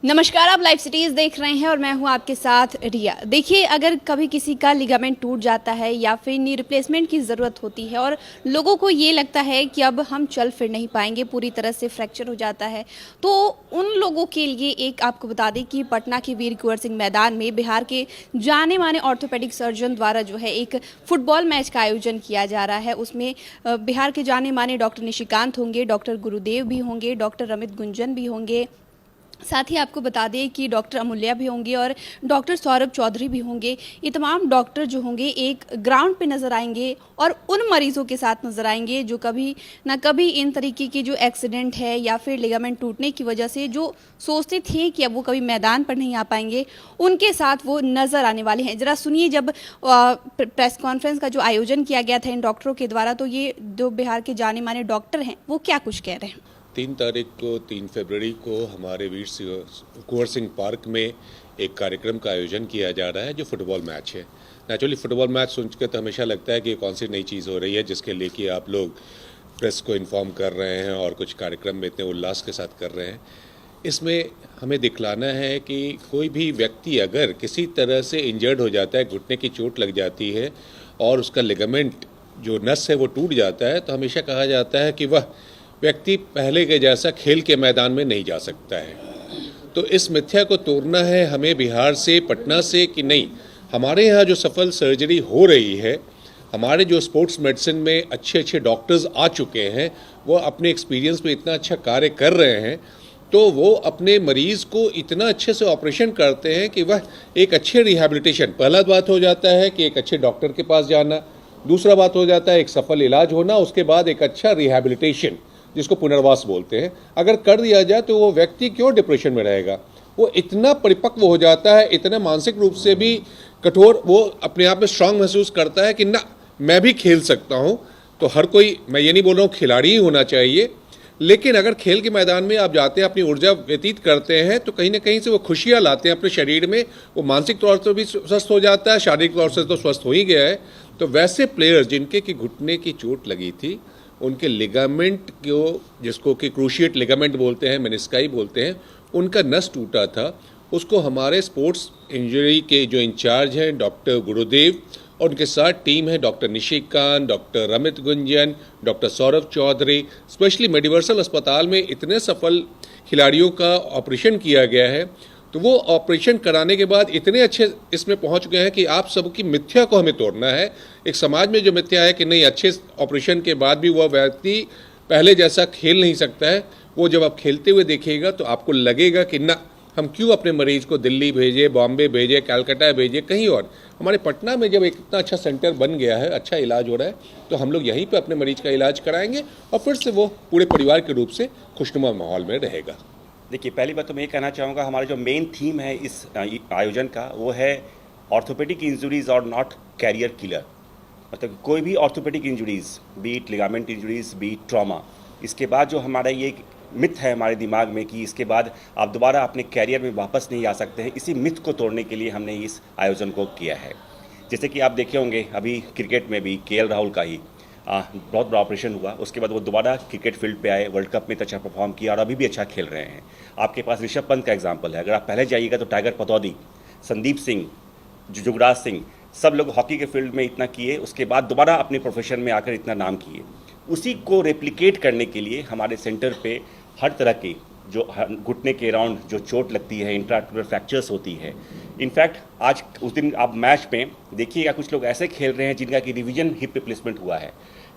नमस्कार, आप live cities देख रहे हैं और मैं हूं आपके साथ रिया। देखिए, अगर कभी किसी का लिगामेंट टूट जाता है या फिर नी रिप्लेसमेंट की ज़रूरत होती है और लोगों को ये लगता है कि अब हम चल फिर नहीं पाएंगे, पूरी तरह से फ्रैक्चर हो जाता है, तो उन लोगों के लिए एक आपको बता दें कि पटना के वीर कुंवर सिंह मैदान में बिहार के जाने माने ऑर्थोपेडिक सर्जन द्वारा जो है एक फुटबॉल मैच का आयोजन किया जा रहा है। उसमें बिहार के जाने माने डॉक्टर निशिकांत होंगे, डॉक्टर गुरुदेव भी होंगे, डॉक्टर रमित गुंजन भी होंगे, साथ ही आपको बता दें कि डॉक्टर अमूल्या भी होंगे और डॉक्टर सौरभ चौधरी भी होंगे। ये तमाम डॉक्टर जो होंगे एक ग्राउंड पे नज़र आएंगे और उन मरीजों के साथ नज़र आएंगे जो कभी ना कभी इन तरीके की जो एक्सीडेंट है या फिर लिगामेंट टूटने की वजह से जो सोचते थे कि अब वो कभी मैदान पर नहीं आ पाएंगे, उनके साथ वो नज़र आने वाले हैं। ज़रा सुनिए, जब प्रेस कॉन्फ्रेंस का जो आयोजन किया गया था इन डॉक्टरों के द्वारा, तो ये जो बिहार के जाने माने डॉक्टर हैं वो क्या कुछ कह रहे हैं। 3 फरवरी को हमारे वीर कुंवर सिंह पार्क में एक कार्यक्रम का आयोजन किया जा रहा है जो फुटबॉल मैच है। नेचुरली फुटबॉल मैच सुनकर तो हमेशा लगता है कि कौन सी नई चीज़ हो रही है जिसके लिए कि आप लोग प्रेस को इन्फॉर्म कर रहे हैं और कुछ कार्यक्रम में इतने उल्लास के साथ कर रहे हैं। इसमें हमें दिखलाना है कि कोई भी व्यक्ति अगर किसी तरह से इंजर्ड हो जाता है, घुटने की चोट लग जाती है और उसका लिगामेंट जो नस है वो टूट जाता है, तो हमेशा कहा जाता है कि वह व्यक्ति पहले के जैसा खेल के मैदान में नहीं जा सकता है। तो इस मिथ्या को तोड़ना है हमें बिहार से, पटना से, कि नहीं, हमारे यहाँ जो सफल सर्जरी हो रही है, हमारे जो स्पोर्ट्स मेडिसिन में अच्छे अच्छे डॉक्टर्स आ चुके हैं, वो अपने एक्सपीरियंस में इतना अच्छा कार्य कर रहे हैं, तो वो अपने मरीज़ को इतना अच्छे से ऑपरेशन करते हैं कि वह एक अच्छे रिहैबिलिटेशन, पहला बात हो जाता है कि एक अच्छे डॉक्टर के पास जाना, दूसरा बात हो जाता है एक सफल इलाज होना, उसके बाद एक अच्छा रिहैबिलिटेशन जिसको पुनर्वास बोलते हैं, अगर कर दिया जाए तो वो व्यक्ति क्यों डिप्रेशन में रहेगा। वो इतना परिपक्व हो जाता है, इतना मानसिक रूप से भी कठोर, वो अपने आप में स्ट्रांग महसूस करता है कि ना, मैं भी खेल सकता हूँ। तो हर कोई, मैं ये नहीं बोल रहा हूँ खिलाड़ी ही होना चाहिए, लेकिन अगर खेल के मैदान में आप जाते हैं, अपनी ऊर्जा व्यतीत करते हैं, तो कहीं ना कहीं से वो खुशियाँ लाते हैं अपने शरीर में। वो मानसिक तौर से भी स्वस्थ हो जाता है, शारीरिक तौर से तो स्वस्थ हो ही गया है। तो वैसे प्लेयर्स जिनके की घुटने की चोट लगी थी, उनके लिगामेंट को, जिसको कि क्रूशिएट लिगामेंट बोलते हैं, मेनिस्काई बोलते हैं, उनका नस टूटा था। उसको हमारे स्पोर्ट्स इंजरी के जो इंचार्ज हैं डॉक्टर गुरुदेव और उनके साथ टीम है doctor Nishikant, doctor Ramit Gunjan, doctor Saurabh Chaudhary, specially Mediversal अस्पताल में इतने सफल खिलाड़ियों का ऑपरेशन किया गया है। तो वो ऑपरेशन कराने के बाद इतने अच्छे इसमें पहुंच गए हैं कि आप सबकी मिथ्या को हमें तोड़ना है। एक समाज में जो मिथ्या है कि नहीं, अच्छे ऑपरेशन के बाद भी वह व्यक्ति पहले जैसा खेल नहीं सकता है, वो जब आप खेलते हुए देखिएगा तो आपको लगेगा कि ना, हम क्यों अपने मरीज को दिल्ली भेजे, बॉम्बे भेजे, कलकत्ता भेजे, कहीं और। हमारे पटना में जब एक इतना अच्छा सेंटर बन गया है, अच्छा इलाज हो रहा है, तो हम लोग यहीं पर अपने मरीज का इलाज कराएंगे और फिर से वो पूरे परिवार के रूप से खुशनुमा माहौल में रहेगा। देखिए, पहली बात तो मैं ये कहना चाहूँगा, हमारा जो मेन थीम है इस आयोजन का, वो है ऑर्थोपेडिक इंजरीज और नॉट कैरियर किलर। मतलब कोई भी orthopaedic injuries, be it ligament injuries, be it trauma, इसके बाद जो हमारा ये मिथ है हमारे दिमाग में कि इसके बाद आप दोबारा अपने कैरियर में वापस नहीं आ सकते हैं, इसी मिथ को तोड़ने के लिए हमने इस आयोजन को किया है। जैसे कि आप देखे होंगे, अभी क्रिकेट में भी केएल राहुल का ही बहुत बड़ा ऑपरेशन हुआ, उसके बाद वो दोबारा क्रिकेट फील्ड पे आए, वर्ल्ड कप में अच्छा परफॉर्म किया और अभी भी अच्छा खेल रहे हैं। आपके पास ऋषभ पंत का एग्जांपल है, अगर आप पहले जाइएगा तो टाइगर पतौदी, संदीप सिंह, युवराज सिंह, सब लोग हॉकी के फील्ड में इतना किए, उसके बाद दोबारा अपने प्रोफेशन में आकर इतना नाम किए। उसी को रेप्लिकेट करने के लिए हमारे सेंटर पे हर तरह की जो घुटने के अराउंड जो चोट लगती है, इंट्राआर्टिकुलर फ्रैक्चर्स होती है। इनफैक्ट आज उस दिन आप मैच में देखिएगा, कुछ लोग ऐसे खेल रहे हैं जिनका कि रिवीजन हिप रिप्लेसमेंट हुआ है,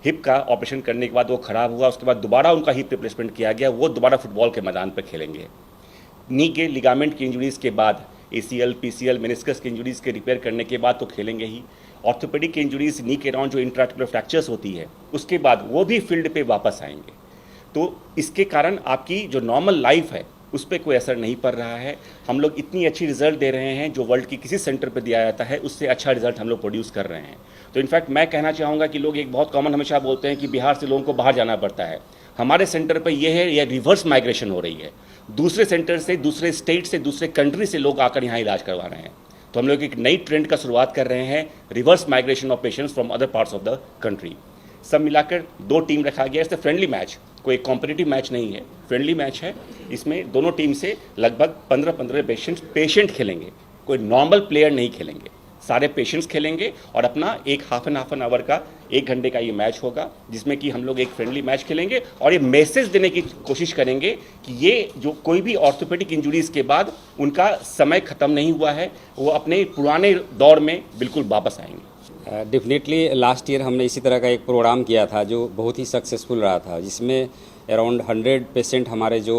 हिप का ऑपरेशन करने के बाद वो खराब हुआ, उसके बाद दोबारा उनका हिप रिप्लेसमेंट किया गया, वो दोबारा फुटबॉल के मैदान पर खेलेंगे। नी के लिगामेंट की इंजरीज के बाद, ACL, PCL, मेनिस्कस की इंजरीज के रिपेयर करने के बाद तो खेलेंगे ही। ऑर्थोपेडिक इंजरीज, नी के अराउंड जो इंट्राआर्टिकुलर फ्रैक्चर्स होती है, उसके बाद वो भी फील्ड पे वापस आएंगे। तो इसके कारण आपकी जो नॉर्मल लाइफ है उस पर कोई असर नहीं पड़ रहा है। हम लोग इतनी अच्छी रिजल्ट दे रहे हैं, जो वर्ल्ड की किसी सेंटर पर दिया जाता है उससे अच्छा रिजल्ट हम लोग प्रोड्यूस कर रहे हैं। तो इनफैक्ट मैं कहना चाहूँगा कि लोग एक बहुत कॉमन हमेशा बोलते हैं कि बिहार से लोगों को बाहर जाना पड़ता है। हमारे सेंटर पर यह है, यह रिवर्स माइग्रेशन हो रही है, दूसरे सेंटर से, दूसरे स्टेट से, दूसरे कंट्री से लोग आकर यहाँ इलाज करवा रहे हैं। तो हम लोग एक नई ट्रेंड का शुरुआत कर रहे हैं, reverse migration of patients from other parts of the country. सब मिलाकर 2 टीम रखा गया, इससे फ्रेंडली मैच, कोई कॉम्पिटिटिव मैच नहीं है, फ्रेंडली मैच है। इसमें दोनों टीम से लगभग 15-15 पेशेंट खेलेंगे, कोई नॉर्मल प्लेयर नहीं खेलेंगे, सारे पेशेंट्स खेलेंगे और अपना एक हाफ एन आवर का 1 घंटे का ये मैच होगा, जिसमें कि हम लोग एक फ्रेंडली मैच खेलेंगे और ये मैसेज देने की कोशिश करेंगे कि ये जो कोई भी ऑर्थोपेडिक इंजुरीज के बाद उनका समय खत्म नहीं हुआ है, वो अपने पुराने दौर में बिल्कुल वापस आएंगे। डेफिनेटली लास्ट ईयर हमने इसी तरह का एक प्रोग्राम किया था जो बहुत ही सक्सेसफुल रहा था, जिसमें अराउंड 100 पेशेंट हमारे जो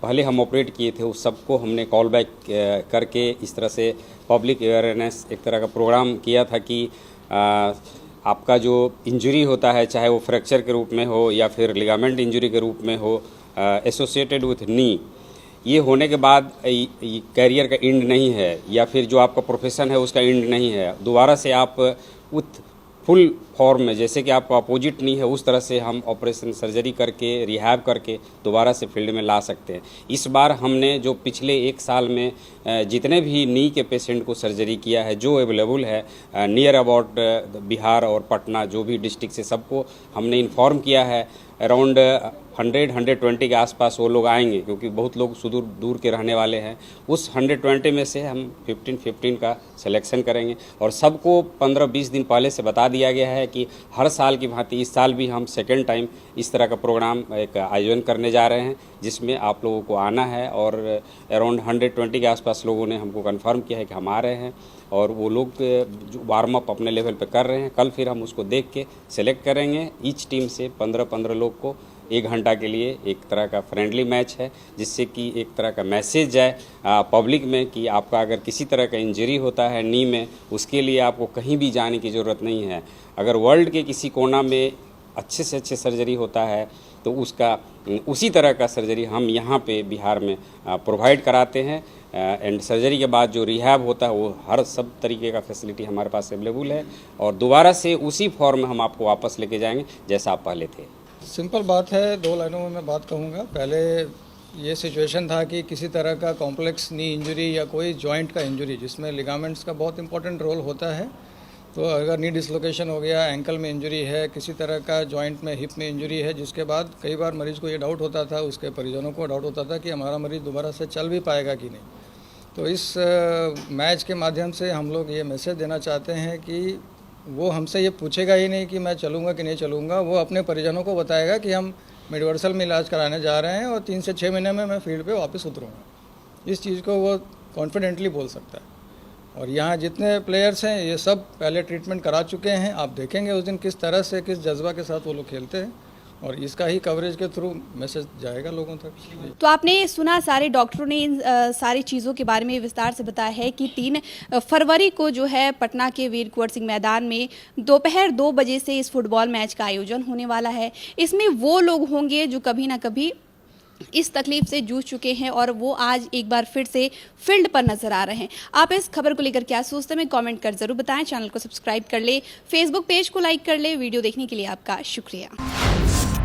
पहले हम ऑपरेट किए थे उस सबको हमने कॉल बैक करके इस तरह से पब्लिक अवेयरनेस एक तरह का प्रोग्राम किया था कि आपका जो इंजरी होता है, चाहे वो फ्रैक्चर के रूप में हो या फिर लिगामेंट इंजरी के रूप में हो एसोसिएटेड विथ नी, ये होने के बाद कैरियर का एंड नहीं है या फिर जो आपका प्रोफेशन है उसका एंड नहीं है। दोबारा से आप उत फुल फॉर्म में, जैसे कि आपका अपोजिट नी है, उस तरह से हम ऑपरेशन सर्जरी करके रिहैब करके दोबारा से फील्ड में ला सकते हैं। इस बार हमने जो पिछले 1 साल में जितने भी नी के पेशेंट को सर्जरी किया है जो अवेलेबल है नियर अबाउट बिहार और पटना जो भी डिस्ट्रिक्ट से, सबको हमने इन्फॉर्म किया है। अराउंड 100-120 के आसपास वो लोग आएंगे, क्योंकि बहुत लोग सुदूर दूर के रहने वाले हैं। उस 120 में से हम 15 का सिलेक्शन करेंगे और सबको 15-20 दिन पहले से बता दिया गया है कि हर साल की भांति इस साल भी हम सेकेंड टाइम इस तरह का प्रोग्राम एक आयोजन करने जा रहे हैं, जिसमें आप लोगों को आना है। और अराउंड 120 के आसपास लोगों ने हमको कन्फर्म किया है कि हम आ रहे हैं और वो लोग जो वार्म अप अपने लेवल पे कर रहे हैं, कल फिर हम उसको देख के सेलेक्ट करेंगे। ईच टीम से 15-15 लोग को 1 घंटा के लिए एक तरह का फ्रेंडली मैच है, जिससे कि एक तरह का मैसेज जाए पब्लिक में कि आपका अगर किसी तरह का इंजरी होता है नी में, उसके लिए आपको कहीं भी जाने की ज़रूरत नहीं है। अगर वर्ल्ड के किसी कोना में अच्छे से अच्छे सर्जरी होता है तो उसका उसी तरह का सर्जरी हम यहाँ पे बिहार में प्रोवाइड कराते हैं। एंड सर्जरी के बाद जो रिहैब होता है वो हर सब तरीके का फैसिलिटी हमारे पास अवेलेबल है और दोबारा से उसी फॉर्म में हम आपको वापस लेके जाएंगे जैसा आप पहले थे। सिंपल बात है, 2 लाइनों में मैं बात कहूँगा। पहले ये सिचुएशन था कि किसी तरह का कॉम्प्लेक्स नी इंजरी या कोई जॉइंट का इंजरी जिसमें लिगामेंट्स का बहुत इंपॉर्टेंट रोल होता है, तो अगर नी डिसलोकेशन हो गया, एंकल में इंजरी है, किसी तरह का जॉइंट में हिप में इंजरी है, जिसके बाद कई बार मरीज़ को ये डाउट होता था, उसके परिजनों को डाउट होता था कि हमारा मरीज़ दोबारा से चल भी पाएगा कि नहीं। तो इस मैच के माध्यम से हम लोग ये मैसेज देना चाहते हैं कि वो हमसे ये पूछेगा ही नहीं कि मैं चलूँगा कि नहीं चलूँगा, वो अपने परिजनों को बताएगा कि हम यूनिवर्सल में इलाज कराने जा रहे हैं और 3 से 6 महीने में मैं फील्ड पे वापस उतरूँगा। इस चीज़ को वो कॉन्फिडेंटली बोल सकता है। और यहाँ जितने प्लेयर्स हैं ये सब पहले ट्रीटमेंट करा चुके हैं। आप देखेंगे उस दिन किस तरह से, किस जज्बा के साथ वो लोग खेलते हैं और इसका ही कवरेज के थ्रू मैसेज जाएगा लोगों तक। तो आपने सुना, सारे डॉक्टरों ने इन सारी चीज़ों के बारे में विस्तार से बताया है कि 3 फरवरी को जो है पटना के वीर कुंवर सिंह मैदान में दोपहर 2 बजे से इस फुटबॉल मैच का आयोजन होने वाला है। इसमें वो लोग होंगे जो कभी ना कभी इस तकलीफ से जूझ चुके हैं और वो आज एक बार फिर से फील्ड पर नजर आ रहे हैं। आप इस खबर को लेकर क्या सोचते हैं, कमेंट कर जरूर बताएं। चैनल को सब्सक्राइब कर ले, फेसबुक पेज को लाइक कर ले। वीडियो देखने के लिए आपका शुक्रिया।